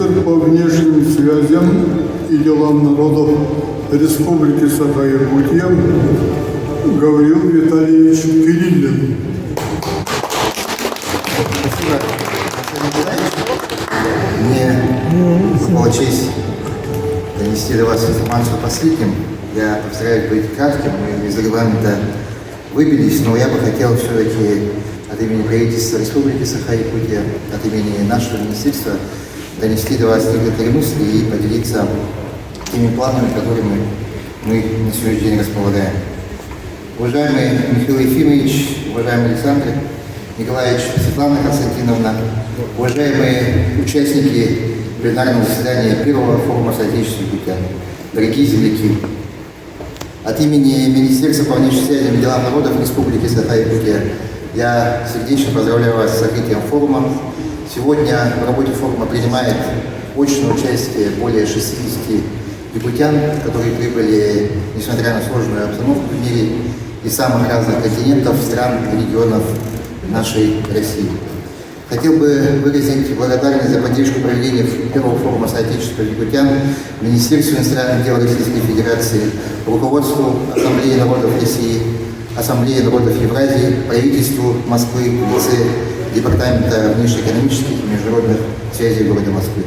министр по внешним связям и делам народов Республики Саха-Якутия Гавриил Витальевич Кириллин. Спасибо, Николаевич. Мне выпала честь донести до вас информацию последним. Я постараюсь быть кратким, мы из регламента выбились, но я бы хотел все-таки от имени правительства Республики Саха-Якутия, от имени нашего министерства донести до вас некоторые мысли и поделиться теми планами, которыми мы на сегодняшний день располагаем. Уважаемый Михаил Ефимович, уважаемый Александр Николаевич, Светлана Константиновна, уважаемые участники пленарного заседания первого форума соотечественных якутян, дорогие земляки, от имени Министерства по внешним связям и делам народов Республики Саха-Якутия я сердечно поздравляю вас с открытием форума. Сегодня в работе форума принимает очное участие более 60 якутян, которые прибыли, несмотря на сложную обстановку в мире, из самых разных континентов, стран и регионов нашей России. Хотел бы выразить благодарность за поддержку проведения первого форума соотечественных якутян Министерству иностранных дел Российской Федерации, руководству Ассамблеи народов России, Ассамблеи народов Евразии, правительству Москвы, лице Департамента внешнеэкономических и международных связей города Москвы.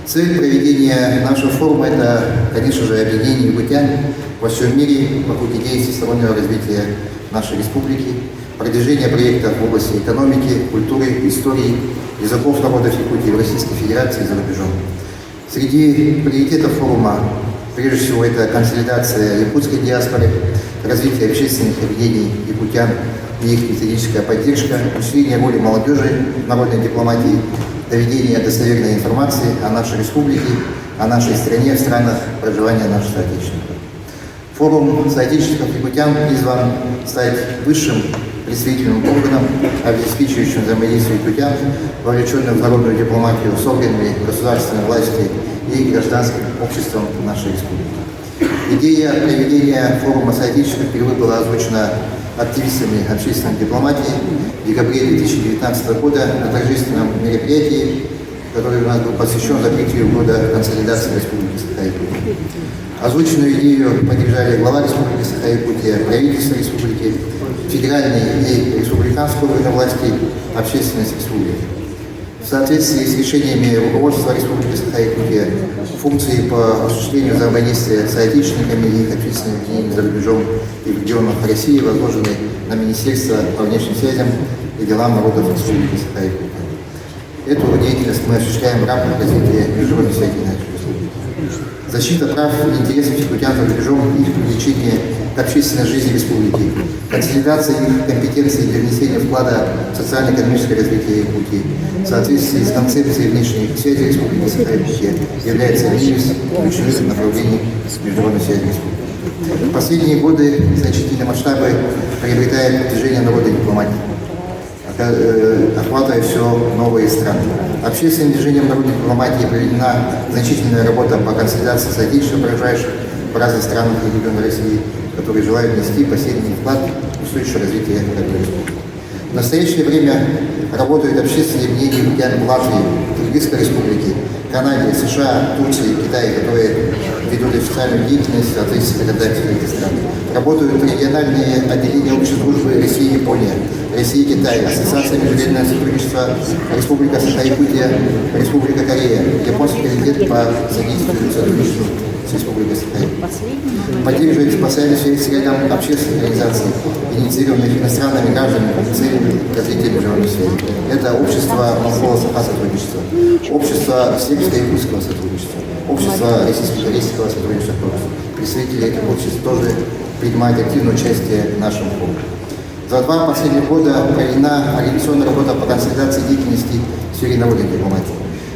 Цель проведения нашего форума – это, конечно же, объединение якутян во всем мире вокруг идеи всестороннего развития нашей республики, продвижение проектов в области экономики, культуры, истории, языков народов Якутии в Российской Федерации и за рубежом. Среди приоритетов форума, прежде всего, это консолидация якутской диаспоры, развитие общественных объединений якутян и их методическая поддержка, усиление роли молодежи в народной дипломатии, доведение достоверной информации о нашей республике, о нашей стране в странах проживания наших соотечественников. Форум соотечественников якутян призван стать высшим представительным органом, обеспечивающим взаимодействие якутян, вовлеченным в народную дипломатию с органами государственной власти и гражданским обществом нашей республики. Идея проведения форума соотечественников впервые была озвучена активистами общественной дипломатии в декабре 2019 года на торжественном мероприятии, который у нас был посвящен закрытию года консолидации Республики Саха-Якутия. Озвученную идею поддержали глава Республики Саха-Якутия, правительство республики, федеральные и республиканские органы власти, общественность республики. В соответствии с решениями руководства Республики Саха-Якутия, функции по осуществлению взаимодействия с соотечественниками и их общественными объединениями за рубежом и в регионах России возложены на Министерство по внешним связям и делам народов Республики Саха-Якутия. Эту деятельность мы осуществляем в рамках развития международной связи нашей республики. Защита прав и интересов якутян за рубежом и их привлечение к общественной жизни республики, консолидация их компетенций для внесения вклада в социально-экономическое развитие Якутии в соответствии с концепцией внешней связи Республики Саха-Якутия является одним из ключевых направлений международной связи республики. В последние годы значительные масштабы приобретает движение народной дипломатии, охватывая все новые страны. Общественным движением народной дипломатии проведена значительная работа по консолидации соотечественников, проживающих в разных странах и регионах России, которые желают внести последний вклад в устойчивое развитие родной республики. В настоящее время работают общественные объединения якутян в Латвии, Кыргызской республике, Канаде, США, Турции, Китае, которые ведут официальную деятельность в соответствии с законодательством этих стран. Работают региональные отделения общей дружбы России и Япония, России и Китая, Ассоциация международного сотрудничества Республика Саха-Якутия, Республика Корея, Японский комитет по содействию и сотрудничеству с Республикой Саха-Якутия. Поддерживает постоянную связь с рядом общественных организаций, инициированных иностранными гражданами с целью развития международной связи. Это общество Монголо-Саха сотрудничества, общество сербско-якутского сотрудничества, общество российско-корейского сотрудничества. Представители этих обществ тоже принимают активное участие в нашем форуме. За 2 последних года проведена организационная работа по консолидации деятельности в сфере народной дипломатии.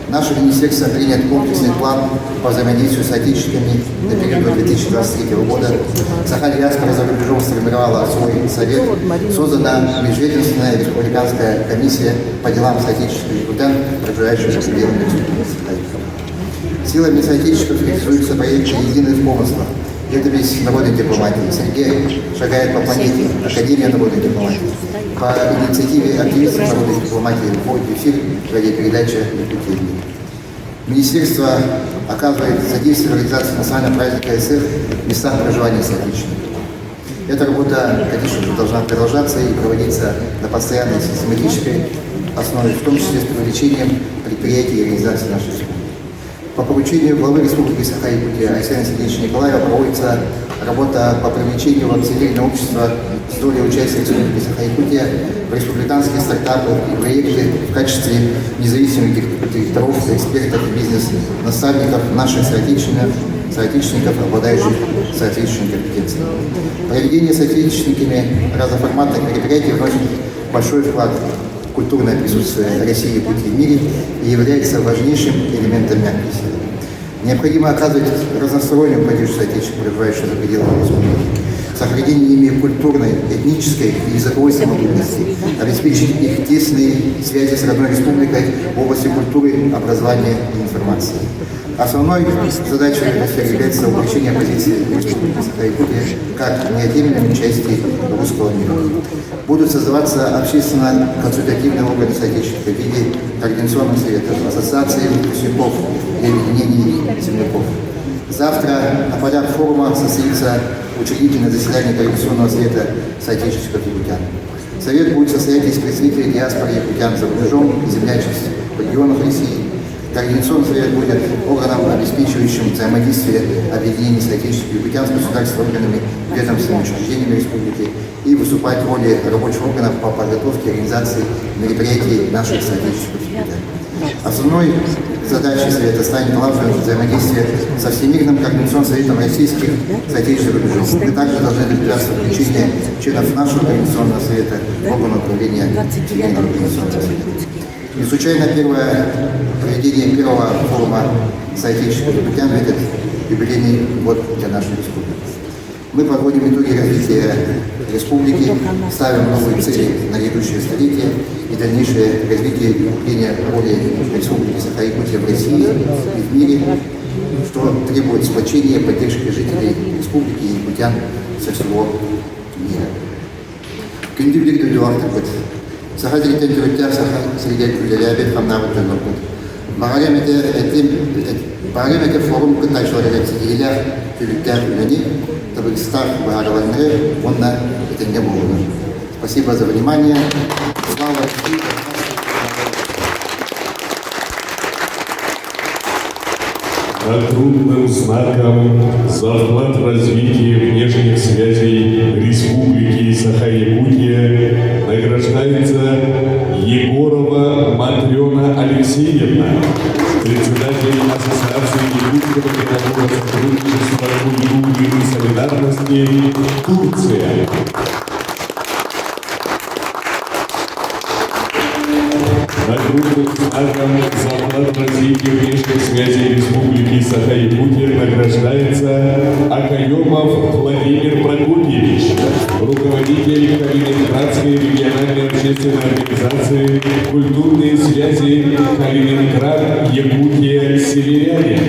Наше министерство принят комплексный план по взаимодействию с отечественниками на период до 2023 года. Саха-диаспора за рубежом сформировала свой совет. Создана межведомственная республиканская комиссия по делам соотечественных якутян, проживающих за пределами Республики Саха-Якутия. Силами соотечественников реализуются проекты «Единый в помыслах», летопись народной дипломатии. Сергей шагает по планете, Академия народной дипломатии. По инициативе активистов народной дипломатии входит в эфир радиопередача «Якутия». Министерство оказывает содействие в реализации национального праздника СССР в местах проживания соотечественников. Эта работа, конечно же, должна продолжаться и проводиться на постоянной систематической основе, в том числе с привлечением предприятий и организаций нашей республики. По поручению главы Республики Саха-Якутия Александра Сергеевича Николаева проводится работа по привлечению в акционерное общество с долей участия Республики Саха-Якутия в республиканские стартапы и проекты в качестве независимых директоров, экспертов и бизнес-наставников наших соотечественников, обладающих соответствующими компетенциями. Проведение соотечественниками разноформатных мероприятий вносит большой вклад в культурное присутствие России и Якутии в мире и является важнейшим элементом мягкой силы. Необходимо оказывать разностороннюю поддержку соотечественников, проживающих за пределами республики, сохранение ими культурной, этнической и языковой самобытности, обеспечить их тесные связи с родной республикой в области культуры, образования и информации. Основной задачей является увеличение позиции Республики Саха-Якутия как неотъемлемой части русского мира. Будут создаваться общественно-консультативные органы соотечественников в виде координационных советов, ассоциаций выпускников и объединений земляков. Завтра на полях форума состоится учредительное заседание Координационного совета соотечественников якутян. Совет будет состоять из представителей диаспоры якутян за рубежом и землячеств в регионах России. Координационный совет будет органом, обеспечивающим взаимодействие объединений соотечественников якутян с государственными органами, ведомственными учреждениями республики и выступать в роли рабочих органов по подготовке и организации мероприятий наших соотечественников якутян. Основной задачей Совета станет налаживание взаимодействия со Всемирным координационным советом российских соотечественных рубежей. Мы также должны добиваться включения членов нашего координационного совета в органы управления Всемирного координационного совета. Не случайно проведение первого форума соотечественников якутян в этот юбилейный год для нашей республики. Мы подводим итоги развития республики, ставим новые цели на грядущее столетие и дальнейшее развитие и укрепление роли Республики Саха-Якутия в России и в мире, что требует сплочения и поддержки жителей республики и якутян со всего мира. Күнді дуартып бит. Саха директен түріттер Саха Сергей Күлелябет хамнавы төніргіт. Бағарем әке форум күттайшылары әксегейлер түріттер үләне, табылыстар бағараларны онна етенге болуы. Спасибо за внимание. Слава России! По трудным знакам за вклад в развитие внешних связей Республики Саха-Якутия награждается Егорова Матрена Алексеевна, председатель Ассоциации Якутского мирового сотрудничества культуры и солидарности Турция. Нагрудным знаком за вклад в развитие внешних связей Республики Саха-Якутия награждается Акаемов Владимир Прокопьевич, руководитель Калининградской региональной общественной организации «Культурные связи Калининград, Якутия, Северяне».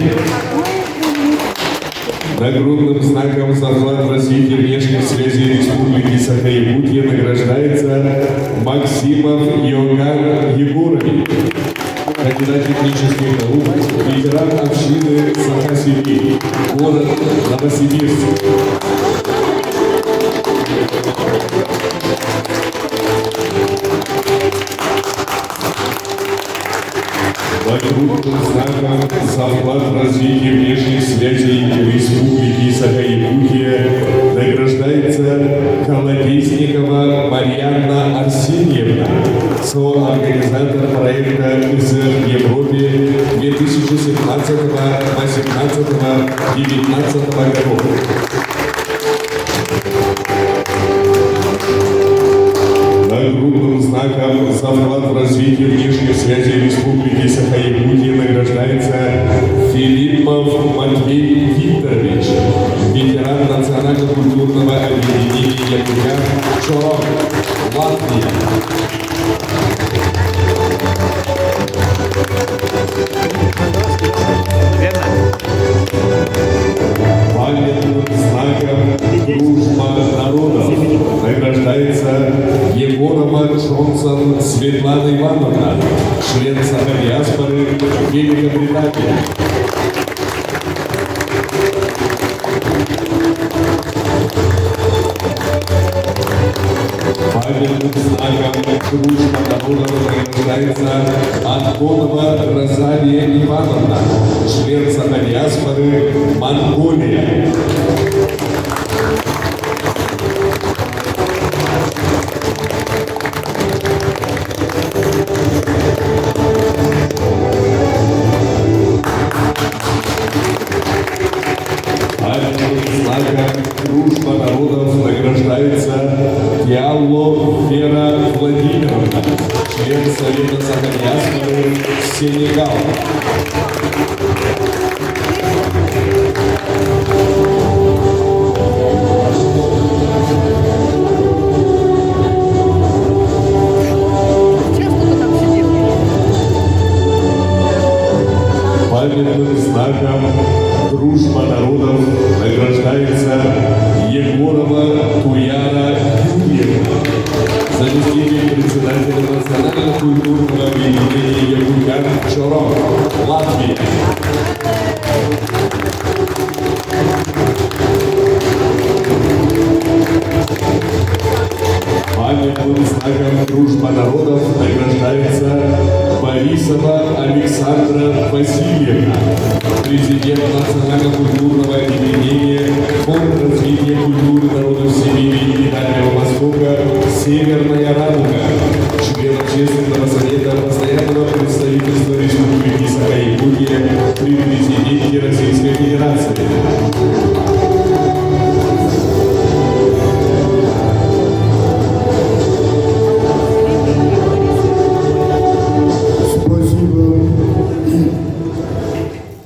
Нагрудным знаком за вклад в развитие внешних связей Республики Саха-Якутия награждается Максимов Иоганн Егорович, кандидат технических наук, ветеран общины Саха-Сибирь, город Новосибирск. Нагрудным знаком за вклад в развитие внешних связей Республики Саха-Якутия награждается Колодезникова Марьяна Арсеньевна, соорганизатор проекта ИЗР в Европе 2017, 2018, 2019 годов. Нагрудным знаком за вклад в развитие внешних связей Республики Саха-Якутия награждается Филиппов Матвей Викторович, ветеран национально-культурного объединения якутян ЧО, Латвия. Памятным знаком «Дружба народов» награждается Егорова Джонсон Светлана Ивановна, член Саха-диаспоры, Великобритания. Памятным знаком дружбы народов награждается Антонова Розалия Ивановна, член Сахадиаспоры Монголия. Памятным знаком дружба народов награждается Диалло Вера Владимировна, член Совета Сахадиаспоры Сенегал. Памятным знаком дружба народов награждается Егорова Туяра Юрьевна, заместитель председателя Национального культурного объединения Ягулян Чорок, Латвия. Памятным знаком дружба народов награждается Борисова Александра Васильевна, президент Национального культурного объединения Фонд развития культуры народов Сибири и Дальнего Востока «Северная Радуга», член Общественного совета Постоянного представительства Республики Саха-Якутия при президенте Российской Федерации.